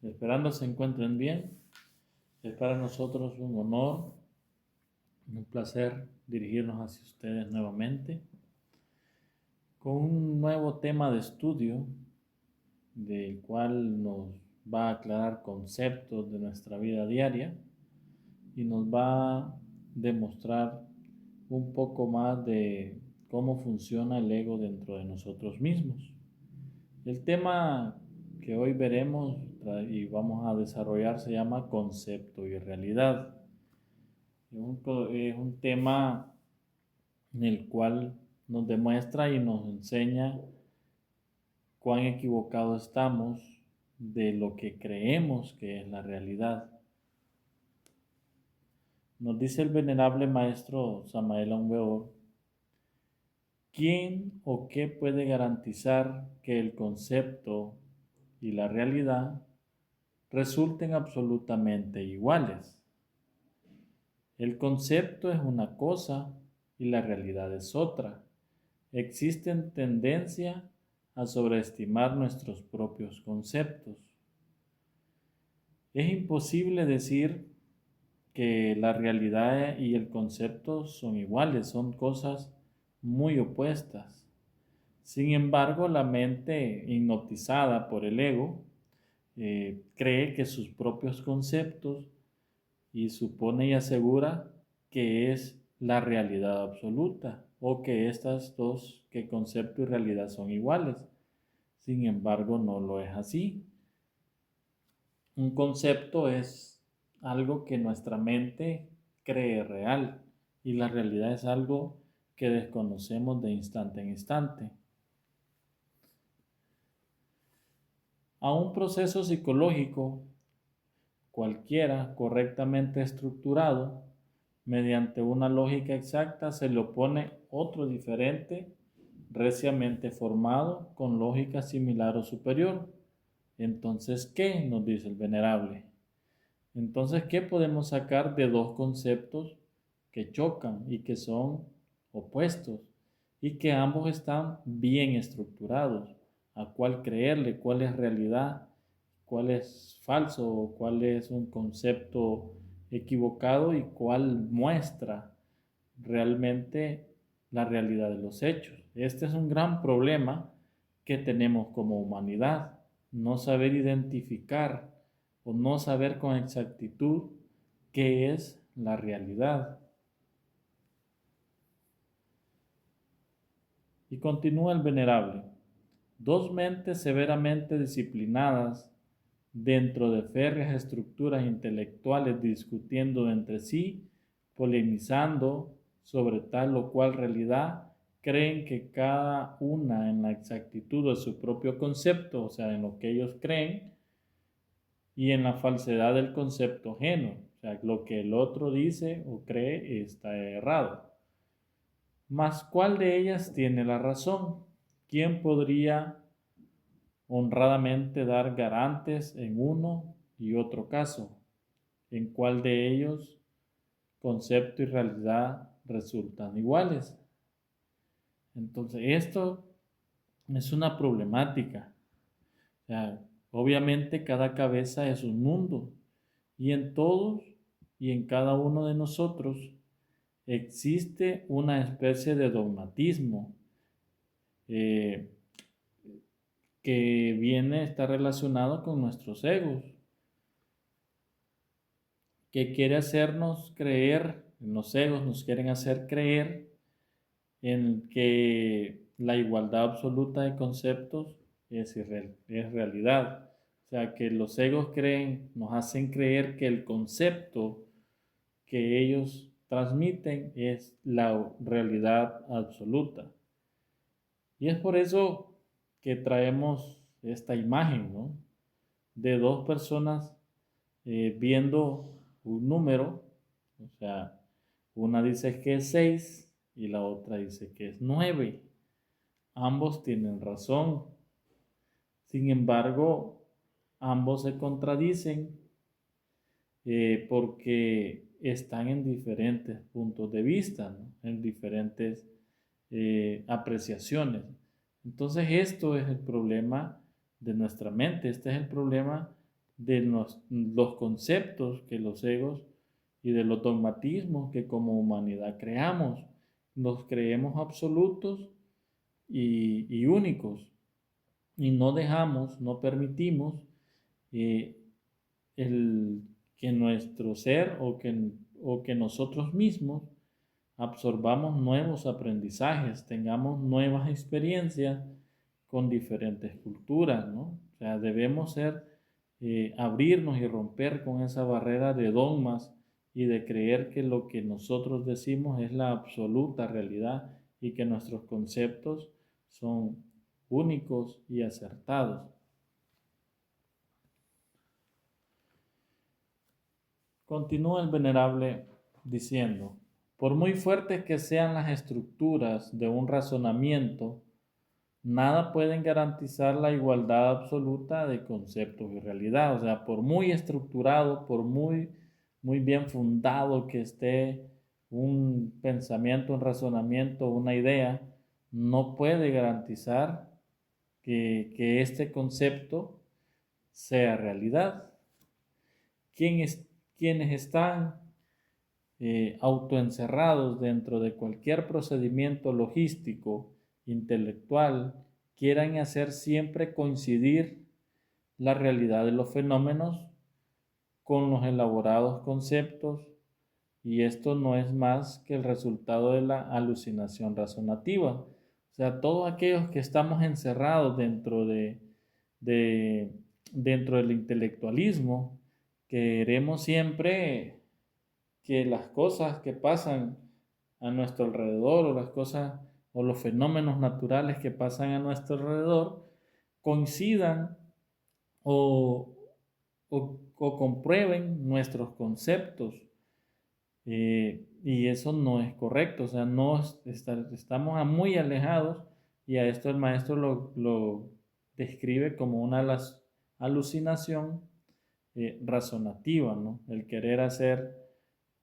Esperando se encuentren bien. Es para nosotros un honor, un placer dirigirnos hacia ustedes nuevamente con un nuevo tema de estudio del cual nos va a aclarar conceptos de nuestra vida diaria y nos va a demostrar un poco más de cómo funciona el ego dentro de nosotros mismos. El tema que hoy veremos y vamos a desarrollar se llama concepto y realidad. Es un tema en el cual nos demuestra y nos enseña cuán equivocados estamos de lo que creemos que es la realidad. Nos dice el venerable maestro Samael Aun Weor: ¿quién o qué puede garantizar que el concepto y la realidad resulten absolutamente iguales? El concepto es una cosa y la realidad es otra. Existen tendencia a sobreestimar nuestros propios conceptos. Es imposible decir que la realidad y el concepto son iguales, son cosas muy opuestas. Sin embargo, la mente hipnotizada por el ego cree que sus propios conceptos y supone y asegura que es la realidad absoluta o que estas dos, que concepto y realidad son iguales. Sin embargo, no lo es así. Un concepto es algo que nuestra mente cree real y la realidad es algo que desconocemos de instante en instante. A un proceso psicológico cualquiera correctamente estructurado, mediante una lógica exacta se le opone otro diferente, reciamente formado, con lógica similar o superior. Entonces, ¿qué? Nos dice el venerable. Entonces, ¿qué podemos sacar de dos conceptos que chocan y que son opuestos y que ambos están bien estructurados? ¿A cuál creerle? ¿Cuál es realidad? ¿Cuál es falso? ¿Cuál es un concepto equivocado? ¿Y cuál muestra realmente la realidad de los hechos? Este es un gran problema que tenemos como humanidad, no saber identificar o no saber con exactitud qué es la realidad. Y continúa el venerable: dos mentes severamente disciplinadas dentro de férreas estructuras intelectuales discutiendo entre sí, polemizando sobre tal o cual realidad, creen que cada una en la exactitud de su propio concepto, o sea, en lo que ellos creen, y en la falsedad del concepto ajeno, o sea, lo que el otro dice o cree está errado. Mas, ¿cuál de ellas tiene la razón? ¿Quién podría honradamente dar garantes en uno y otro caso? ¿En cuál de ellos concepto y realidad resultan iguales? Entonces, esto es una problemática. O sea, obviamente cada cabeza es un mundo y en todos y en cada uno de nosotros existe una especie de dogmatismo eh, que está relacionado con nuestros egos, que quiere hacernos creer, los egos nos quieren hacer creer en que la igualdad absoluta de conceptos es realidad. O sea, que los egos nos hacen creer que el concepto que ellos transmiten es la realidad absoluta. Y es por eso que traemos esta imagen, ¿no? De dos personas viendo un número, o sea, una dice que es 6 y la otra dice que es 9. Ambos tienen razón. Sin embargo, ambos se contradicen porque están en diferentes puntos de vista, ¿no? En diferentes apreciaciones. Entonces esto es el problema de nuestra mente, este es el problema de los conceptos que los egos y de los dogmatismos que como humanidad creamos. Nos creemos absolutos y únicos y no dejamos, no permitimos eh, el, que nuestro ser o que nosotros mismos absorbamos nuevos aprendizajes, tengamos nuevas experiencias con diferentes culturas, ¿no? O sea, debemos abrirnos y romper con esa barrera de dogmas y de creer que lo que nosotros decimos es la absoluta realidad y que nuestros conceptos son únicos y acertados. Continúa el venerable diciendo, por muy fuertes que sean las estructuras de un razonamiento, nada pueden garantizar la igualdad absoluta de conceptos y realidad. O sea, por muy estructurado, por muy bien fundado que esté un pensamiento, un razonamiento, una idea, no puede garantizar que este concepto sea realidad. Quienes están autoencerrados dentro de cualquier procedimiento logístico, intelectual, quieran hacer siempre coincidir la realidad de los fenómenos con los elaborados conceptos, y esto no es más que el resultado de la alucinación razonativa. O sea, todos aquellos que estamos encerrados de- dentro del intelectualismo, queremos siempre que las cosas que pasan a nuestro alrededor o las cosas o los fenómenos naturales que pasan a nuestro alrededor coincidan o, o comprueben nuestros conceptos. Y eso no es correcto, o sea, estamos muy alejados y a esto el maestro lo describe como una alucinación razonativa, ¿no? El querer hacer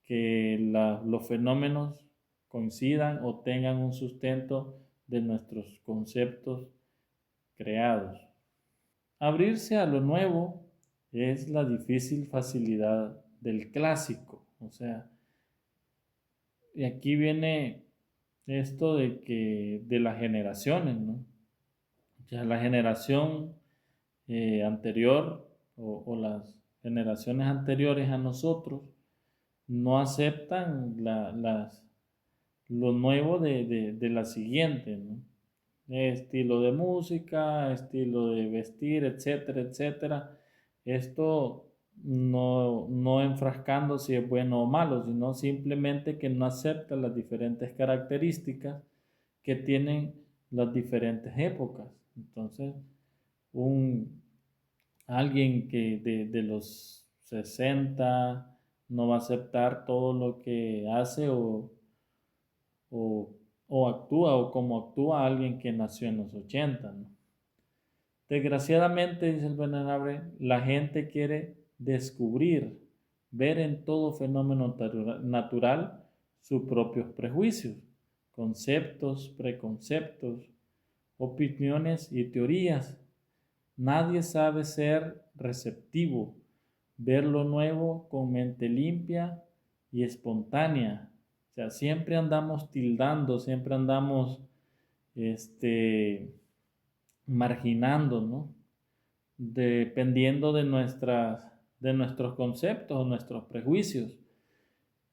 que los fenómenos coincidan o tengan un sustento de nuestros conceptos creados. Abrirse a lo nuevo es la difícil facilidad del clásico. O sea, y aquí viene esto de las generaciones, ¿no? O sea, la generación anterior o las generaciones anteriores a nosotros no aceptan lo nuevo de la siguiente, ¿no? Estilo de música, estilo de vestir, etcétera, etcétera. Esto no enfrascando si es bueno o malo, sino simplemente que no acepta las diferentes características que tienen las diferentes épocas. Entonces, un, alguien que de los 60 no va a aceptar todo lo que hace o, o actúa o como actúa alguien que nació en los 80, ¿no? Desgraciadamente, dice el venerable, la gente quiere descubrir, ver en todo fenómeno natural sus propios prejuicios, conceptos, preconceptos, opiniones y teorías. Nadie sabe ser receptivo, ver lo nuevo con mente limpia y espontánea. O sea, siempre andamos tildando, siempre andamos marginando, ¿no? Dependiendo de nuestros conceptos o nuestros prejuicios.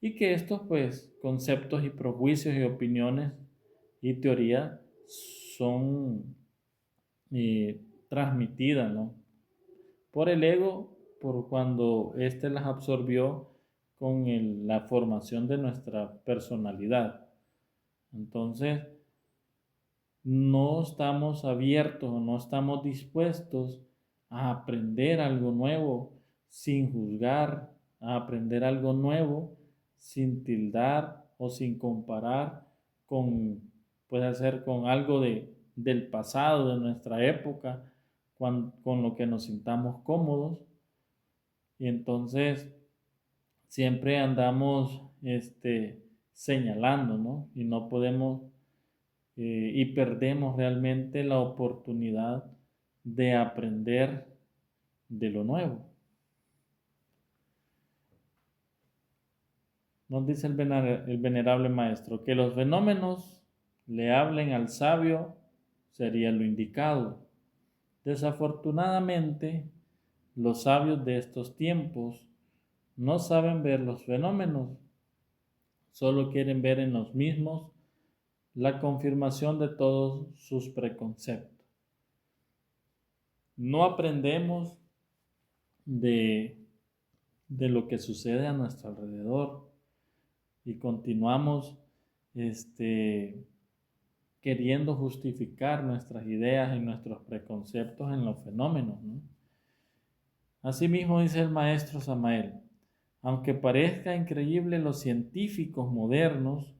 Y que estos, pues, conceptos y prejuicios y opiniones y teoría son transmitidas, ¿no? Por el ego, por cuando éste las absorbió con la formación de nuestra personalidad. Entonces, no estamos abiertos o no estamos dispuestos a aprender algo nuevo sin juzgar, a aprender algo nuevo sin tildar o sin comparar con, puede ser con algo del pasado, de nuestra época, con lo que nos sintamos cómodos. Y entonces siempre andamos señalando, ¿no? Y no podemos y perdemos realmente la oportunidad de aprender de lo nuevo. nos dice el venerable maestro, que los fenómenos le hablen al sabio sería lo indicado. Desafortunadamente, los sabios de estos tiempos no saben ver los fenómenos, solo quieren ver en los mismos la confirmación de todos sus preconceptos. No aprendemos de lo que sucede a nuestro alrededor y continuamos queriendo justificar nuestras ideas y nuestros preconceptos en los fenómenos, ¿no? Asimismo dice el maestro Samael, aunque parezca increíble, los científicos modernos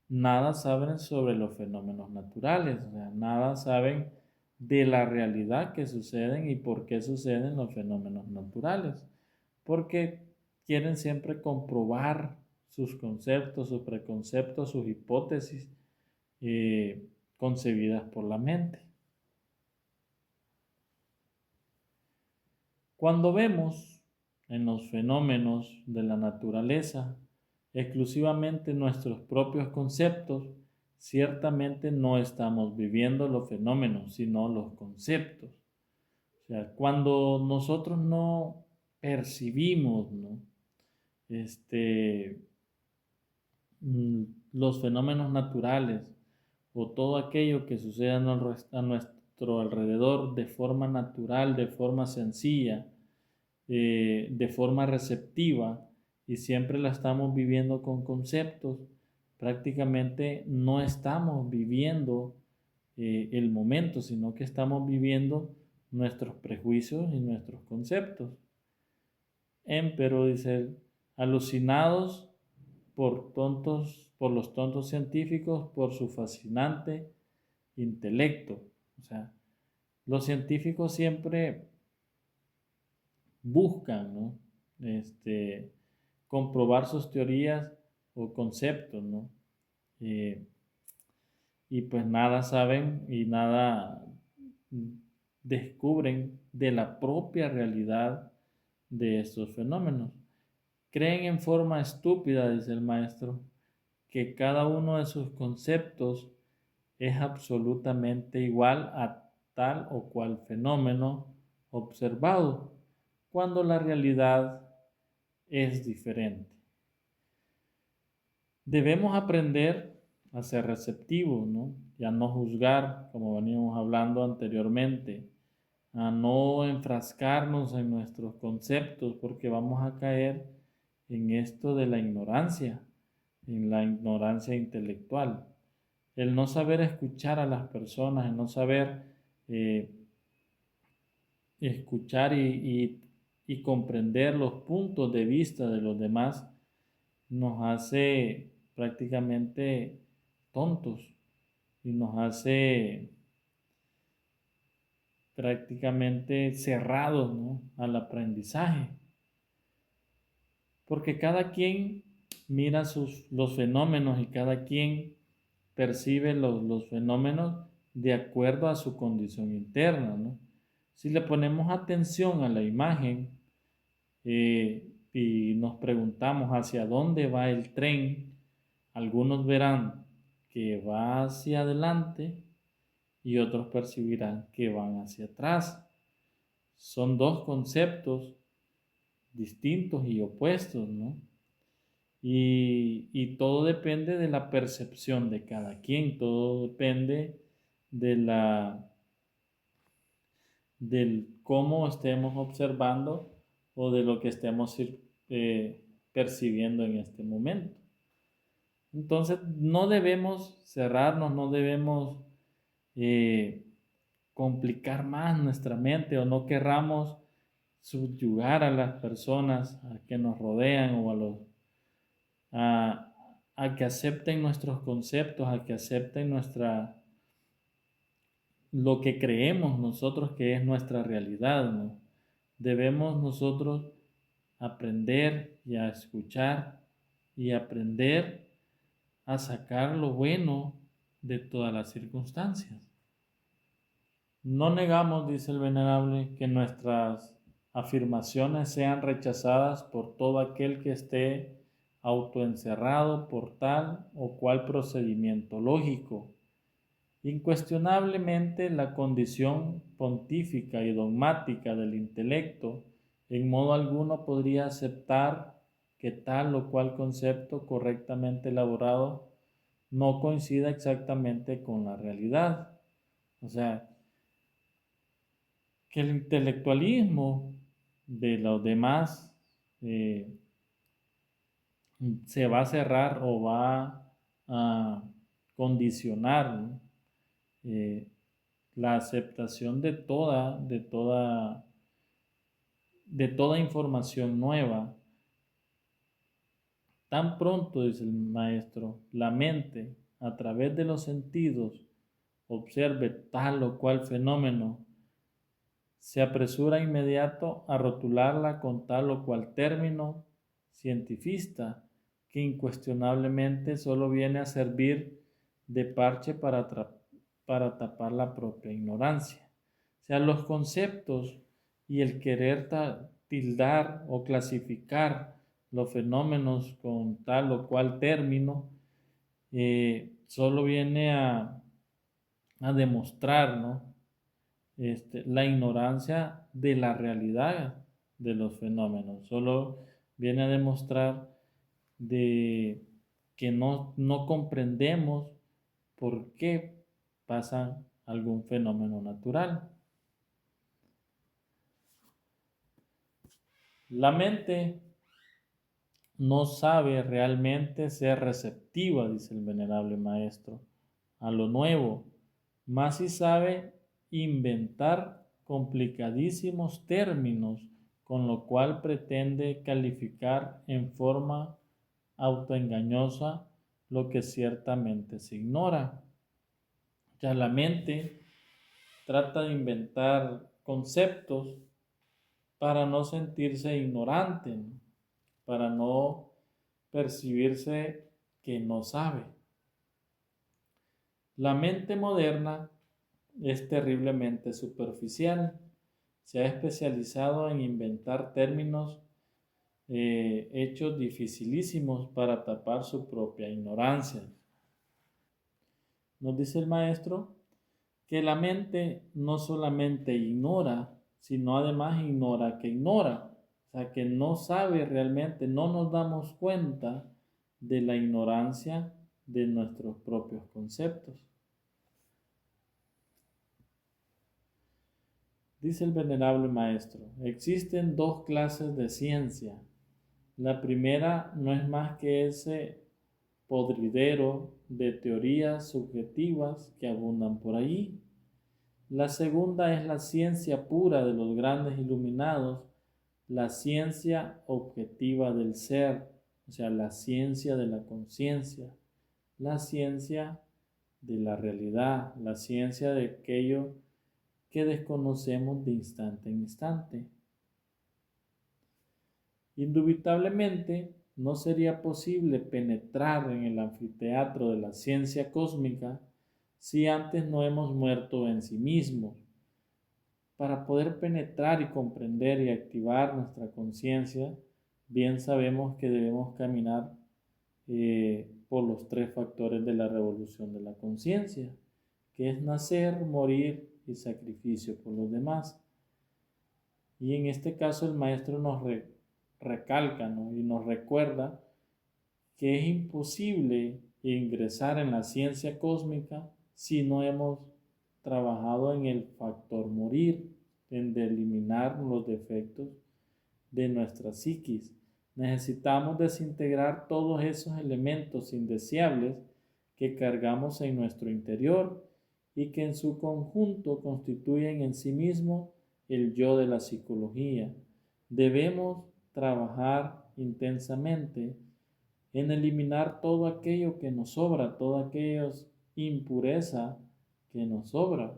nada saben sobre los fenómenos naturales, o sea, nada saben de la realidad que suceden y por qué suceden los fenómenos naturales, porque quieren siempre comprobar sus conceptos, sus preconceptos, sus hipótesis concebidas por la mente. Cuando vemos en los fenómenos de la naturaleza exclusivamente nuestros propios conceptos, ciertamente no estamos viviendo los fenómenos, sino los conceptos. O sea, cuando nosotros no percibimos, ¿no? Los fenómenos naturales o todo aquello que sucede a nuestro alrededor de forma natural, de forma sencilla, de forma receptiva, y siempre la estamos viviendo con conceptos, prácticamente no estamos viviendo el momento, sino que estamos viviendo nuestros prejuicios y nuestros conceptos. Pero dice él, alucinados por los tontos científicos, por su fascinante intelecto. O sea, los científicos siempre buscan, ¿no? Comprobar sus teorías o conceptos, ¿no? Y pues nada saben y nada descubren de la propia realidad de estos fenómenos. Creen en forma estúpida, dice el maestro, que cada uno de sus conceptos es absolutamente igual a tal o cual fenómeno observado, cuando la realidad es diferente. Debemos aprender a ser receptivos, ¿no? Y a no juzgar, como veníamos hablando anteriormente, a no enfrascarnos en nuestros conceptos, porque vamos a caer en esto de la ignorancia, en la ignorancia intelectual. El no saber escuchar a las personas, el no saber escuchar y comprender los puntos de vista de los demás nos hace prácticamente tontos y nos hace prácticamente cerrados, ¿no?, al aprendizaje. Porque cada quien mira los fenómenos y cada quien percibe los fenómenos de acuerdo a su condición interna, ¿no? Si le ponemos atención a la imagen y nos preguntamos hacia dónde va el tren, algunos verán que va hacia adelante y otros percibirán que van hacia atrás. Son dos conceptos distintos y opuestos, ¿no? Y todo depende de la percepción de cada quien, todo depende de del cómo estemos observando o de lo que estemos percibiendo en este momento. Entonces, no debemos cerrarnos, no debemos complicar más nuestra mente o no querramos subyugar a las personas a que nos rodean o a que acepten nuestros conceptos, a que acepten lo que creemos nosotros que es nuestra realidad, ¿no? Debemos nosotros aprender y a escuchar y aprender a sacar lo bueno de todas las circunstancias. No negamos, dice el venerable, que nuestras afirmaciones sean rechazadas por todo aquel que esté autoencerrado por tal o cual procedimiento lógico. Incuestionablemente la condición pontífica y dogmática del intelecto en modo alguno podría aceptar que tal o cual concepto correctamente elaborado no coincida exactamente con la realidad. O sea, que el intelectualismo de los demás se va a cerrar o va a condicionar, ¿no? La aceptación de toda información nueva. Tan pronto, dice el maestro, la mente a través de los sentidos observe tal o cual fenómeno, se apresura inmediato a rotularla con tal o cual término cientifista que incuestionablemente solo viene a servir de parche para tapar la propia ignorancia. O sea, los conceptos y el querer tildar o clasificar los fenómenos con tal o cual término solo viene a demostrar, ¿no? La ignorancia de la realidad de los fenómenos. Solo viene a demostrar de que no comprendemos por qué pasa algún fenómeno natural. La mente no sabe realmente ser receptiva, dice el venerable maestro, a lo nuevo, más si sabe inventar complicadísimos términos, con lo cual pretende calificar en forma autoengañosa lo que ciertamente se ignora. Ya la mente trata de inventar conceptos para no sentirse ignorante, ¿no? Para no percibirse que no sabe. La mente moderna es terriblemente superficial. Se ha especializado en inventar términos hechos dificilísimos para tapar su propia ignorancia. Nos dice el maestro que la mente no solamente ignora, sino además ignora que ignora. O sea, que no sabe realmente, no nos damos cuenta de la ignorancia de nuestros propios conceptos. Dice el venerable maestro, existen dos clases de ciencia. La primera no es más que ese podridero de teorías subjetivas que abundan por allí. La segunda es la ciencia pura de los grandes iluminados, la ciencia objetiva del ser, o sea, la ciencia de la conciencia, la ciencia de la realidad, la ciencia de aquello que desconocemos de instante en instante. Indubitablemente, no sería posible penetrar en el anfiteatro de la ciencia cósmica si antes no hemos muerto en sí mismos. Para poder penetrar y comprender y activar nuestra conciencia, bien sabemos que debemos caminar por los tres factores de la revolución de la conciencia, que es nacer, morir y sacrificio por los demás. Y en este caso el maestro nos recalca, ¿no? Y nos recuerda que es imposible ingresar en la ciencia cósmica si no hemos trabajado en el factor morir, en eliminar los defectos de nuestra psiquis. Necesitamos desintegrar todos esos elementos indeseables que cargamos en nuestro interior y que en su conjunto constituyen en sí mismo el yo de la psicología. Debemos trabajar intensamente en eliminar todo aquello que nos sobra, toda aquella impureza que nos sobra,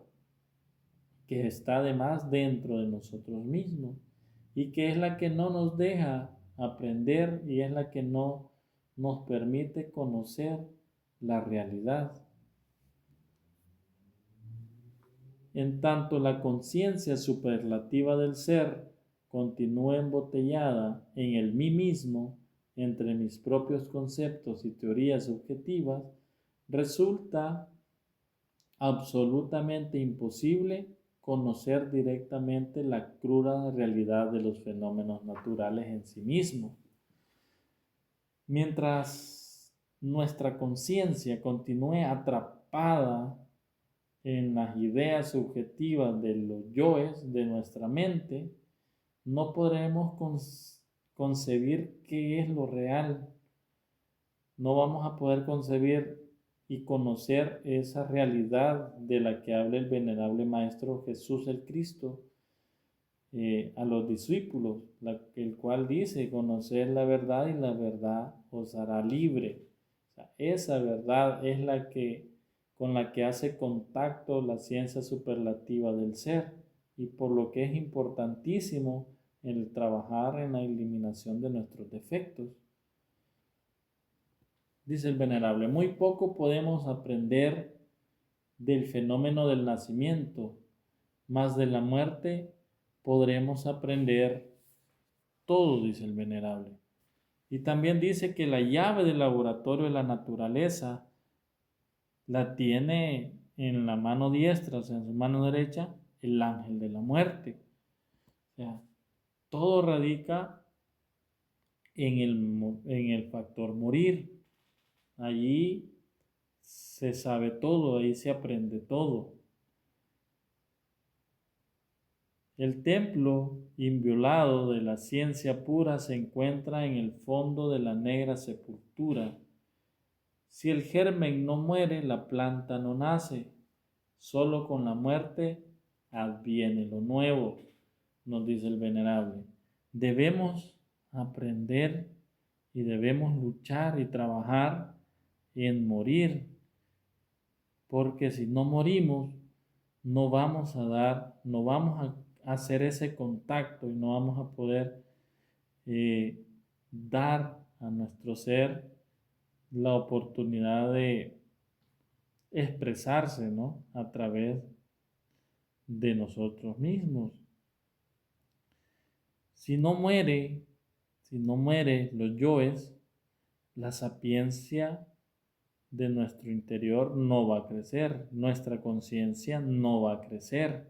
que está además dentro de nosotros mismos y que es la que no nos deja aprender y es la que no nos permite conocer la realidad. En tanto la conciencia superlativa del ser continúa embotellada en el mí mismo, entre mis propios conceptos y teorías subjetivas, resulta absolutamente imposible conocer directamente la cruda realidad de los fenómenos naturales en sí mismos. Mientras nuestra conciencia continúe atrapada en las ideas subjetivas de los yoes de nuestra mente, no podremos concebir qué es lo real. No vamos a poder concebir y conocer esa realidad de la que habla el venerable Maestro Jesús el Cristo a los discípulos, el cual dice: conocer la verdad y la verdad os hará libre. O sea, esa verdad es con la que hace contacto la ciencia superlativa del ser, y por lo que es importantísimo el trabajar en la eliminación de nuestros defectos. Dice el venerable: muy poco podemos aprender del fenómeno del nacimiento, mas de la muerte podremos aprender todo, dice el venerable. Y también dice que la llave del laboratorio de la naturaleza la tiene en la mano diestra, o sea, en su mano derecha, el ángel de la muerte. O sea, todo radica en el factor morir. Allí se sabe todo, ahí se aprende todo. El templo inviolado de la ciencia pura se encuentra en el fondo de la negra sepultura. Si el germen no muere, la planta no nace. Solo con la muerte adviene lo nuevo, nos dice el venerable. Debemos aprender y debemos luchar y trabajar en morir, porque si no morimos, no vamos a hacer ese contacto y no vamos a poder dar a nuestro ser la oportunidad de expresarse, ¿no?, a través de nosotros mismos. Si no muere los yoes, la sapiencia de nuestro interior no va a crecer, nuestra conciencia no va a crecer.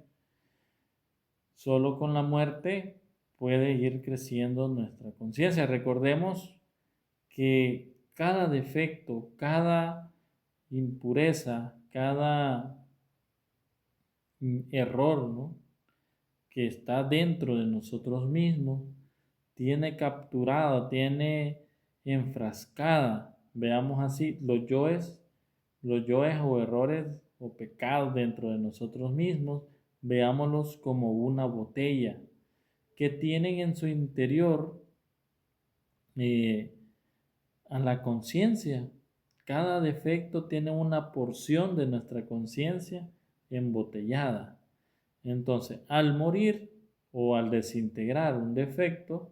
Solo con la muerte puede ir creciendo nuestra conciencia. Recordemos que cada defecto, cada impureza, cada error, ¿no?, que está dentro de nosotros mismos, tiene capturada, tiene enfrascada, veamos así, los yoes o errores o pecados dentro de nosotros mismos, veámoslos como una botella que tienen en su interior a la conciencia. Cada defecto tiene una porción de nuestra conciencia embotellada. Entonces, al morir o al desintegrar un defecto,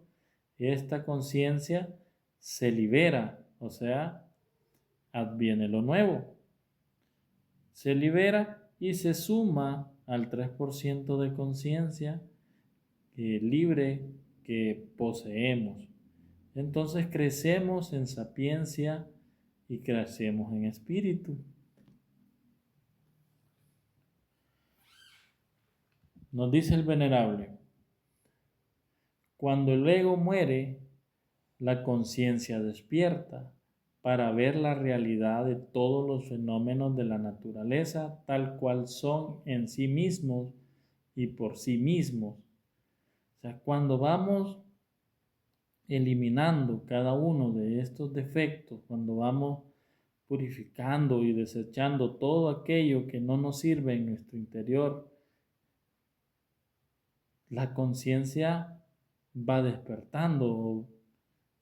esta conciencia se libera, o sea, adviene lo nuevo. Se libera y se suma al 3% de conciencia libre que poseemos. Entonces crecemos en sapiencia y crecemos en espíritu. Nos dice el venerable: cuando el ego muere, la conciencia despierta para ver la realidad de todos los fenómenos de la naturaleza tal cual son en sí mismos y por sí mismos. O sea, cuando vamos eliminando cada uno de estos defectos, cuando vamos purificando y desechando todo aquello que no nos sirve en nuestro interior, la conciencia va despertando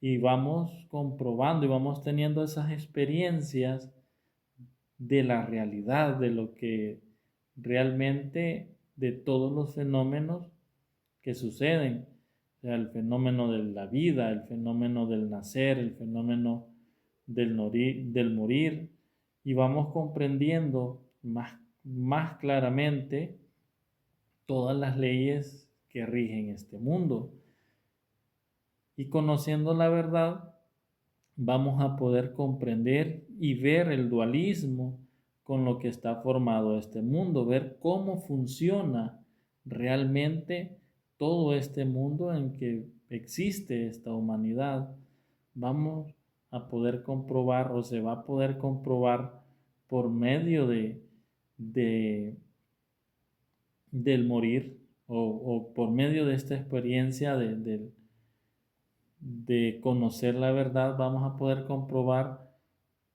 y vamos comprobando y vamos teniendo esas experiencias de la realidad, de lo que realmente, de todos los fenómenos que suceden. O sea, el fenómeno de la vida, el fenómeno del nacer, el fenómeno del morir, y vamos comprendiendo más claramente todas las leyes que rigen este mundo. Y conociendo la verdad, vamos a poder comprender y ver el dualismo con lo que está formado este mundo, ver cómo funciona realmente todo este mundo en que existe esta humanidad. Vamos a poder comprobar, o se va a poder comprobar por medio de del morir, o por medio de esta experiencia de conocer la verdad, vamos a poder comprobar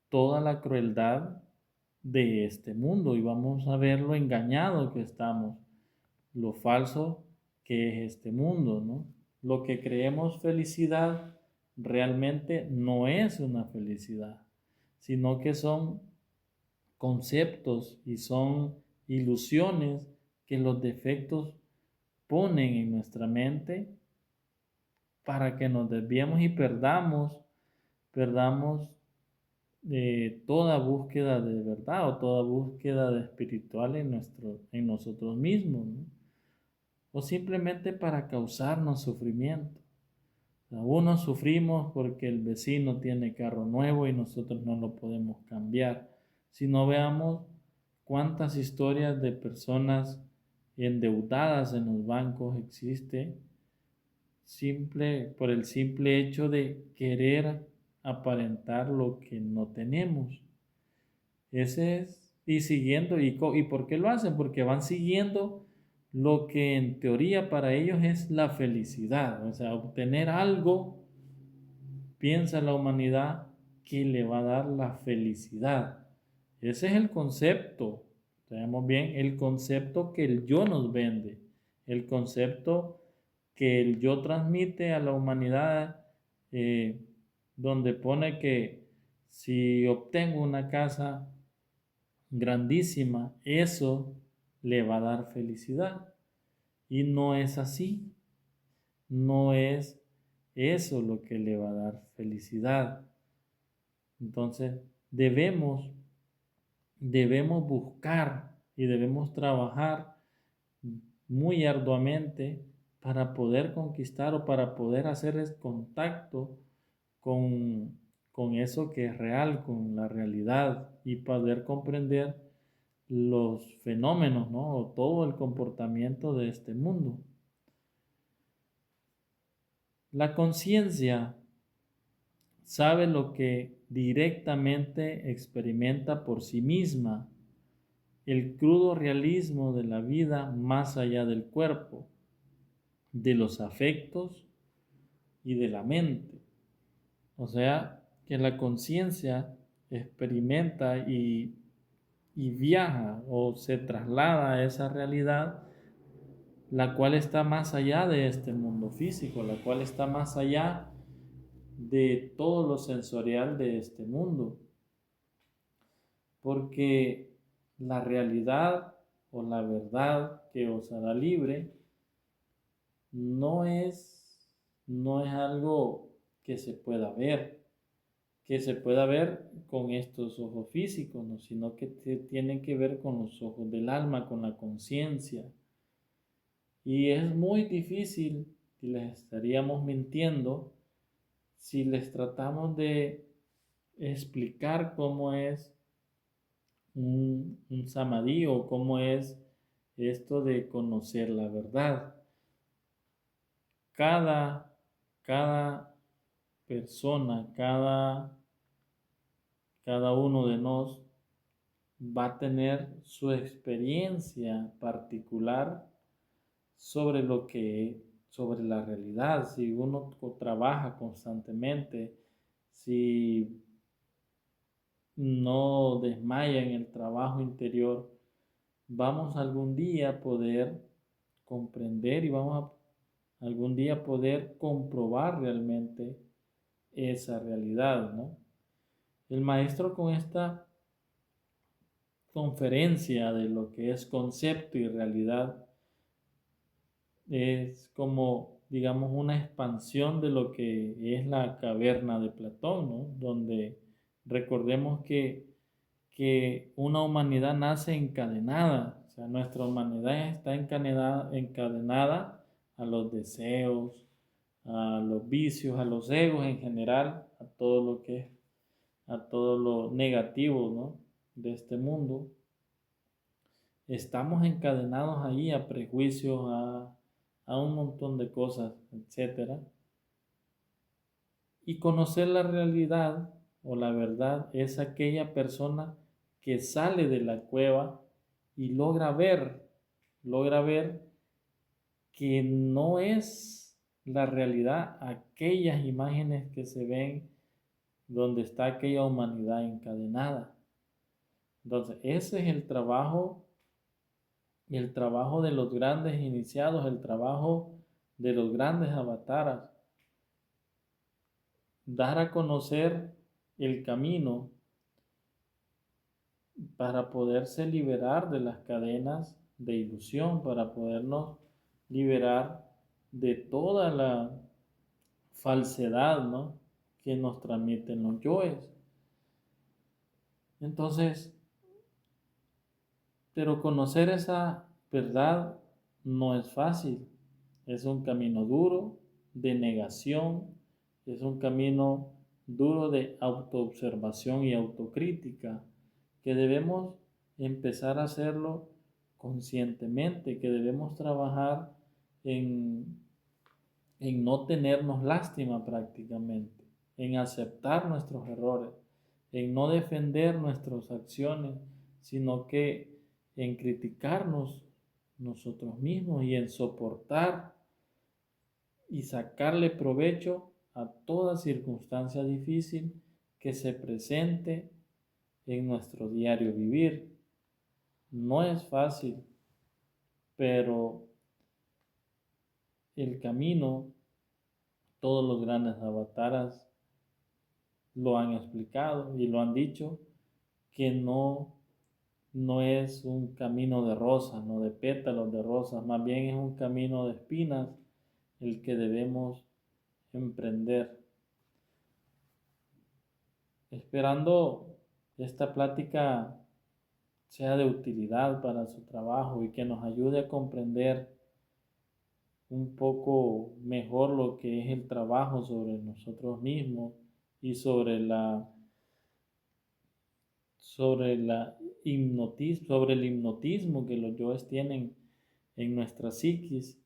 toda la crueldad de este mundo y vamos a ver lo engañado que estamos, lo falso que es este mundo, ¿no? Lo que creemos felicidad realmente no es una felicidad, sino que son conceptos y son ilusiones que los defectos ponen en nuestra mente para que nos desviemos y perdamos toda búsqueda de verdad o toda búsqueda de espiritual en nosotros mismos, ¿no? O simplemente para causarnos sufrimiento. Unos sufrimos porque el vecino tiene carro nuevo y nosotros no lo podemos cambiar. Si no, veamos cuántas historias de personas endeudadas en los bancos existe por el simple hecho de querer aparentar lo que no tenemos. Ese es, y siguiendo, ¿y por qué lo hacen? Porque van siguiendo lo que en teoría para ellos es la felicidad, o sea, obtener algo, piensa la humanidad, que le va a dar la felicidad. Ese es el concepto, tenemos bien, el concepto que el yo nos vende, el concepto que el yo transmite a la humanidad, eh, donde pone que si obtengo una casa grandísima, eso le va a dar felicidad. Y no es así. No es eso lo que le va a dar felicidad. Entonces, debemos buscar y debemos trabajar muy arduamente para poder conquistar o para poder hacer contacto con, con eso que es real, con la realidad y poder comprender los fenómenos, ¿no? O todo el comportamiento de este mundo. La conciencia sabe lo que directamente experimenta por sí misma, el crudo realismo de la vida más allá del cuerpo, de los afectos y de la mente. O sea, que la conciencia experimenta y viaja o se traslada a esa realidad, la cual está más allá de este mundo físico, la cual está más allá de todo lo sensorial de este mundo. Porque la realidad o la verdad que os hará libre no es, no es algo que se pueda ver con estos ojos físicos, ¿no? Sino que tienen que ver con los ojos del alma, con la conciencia. Y es muy difícil, y les estaríamos mintiendo, si les tratamos de explicar cómo es un samadhi o cómo es esto de conocer la verdad. Cada, cada persona, cada uno de nosotros va a tener su experiencia particular sobre sobre la realidad. Si uno trabaja constantemente, si no desmaya en el trabajo interior, vamos algún día a poder comprender y vamos a algún día poder comprobar realmente esa realidad, ¿no? El maestro con esta conferencia de lo que es concepto y realidad es como, digamos, una expansión de lo que es la caverna de Platón, ¿no? Donde recordemos que una humanidad nace encadenada, o sea, nuestra humanidad está encadenada a los deseos, a los vicios, a los egos en general, a todo lo a todo lo negativo, ¿no? De este mundo. Estamos encadenados ahí a prejuicios, a un montón de cosas, etcétera. Y conocer la realidad o la verdad es aquella persona que sale de la cueva y logra ver que no es la realidad aquellas imágenes que se ven donde está aquella humanidad encadenada. Entonces, ese es el trabajo de los grandes iniciados, el trabajo de los grandes avataras, dar a conocer el camino para poderse liberar de las cadenas de ilusión, para podernos liberar de toda la falsedad, ¿no?, que nos transmiten los yoes. Entonces, pero conocer esa verdad no es fácil. Es un camino duro de negación, es un camino duro de autoobservación y autocrítica, que debemos empezar a hacerlo conscientemente, que debemos trabajar en, en no tenernos lástima prácticamente, en aceptar nuestros errores, en no defender nuestras acciones, sino que en criticarnos nosotros mismos y en soportar y sacarle provecho a toda circunstancia difícil que se presente en nuestro diario vivir. No es fácil, pero el camino, todos los grandes avataras lo han explicado y lo han dicho, que no es un camino de rosas, no de pétalos de rosas, más bien es un camino de espinas el que debemos emprender. Esperando esta plática sea de utilidad para su trabajo y que nos ayude a comprender un poco mejor lo que es el trabajo sobre nosotros mismos y sobre el hipnotismo que los yoes tienen en nuestra psiquis.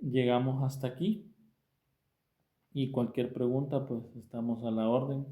Llegamos hasta aquí y cualquier pregunta, pues estamos a la orden.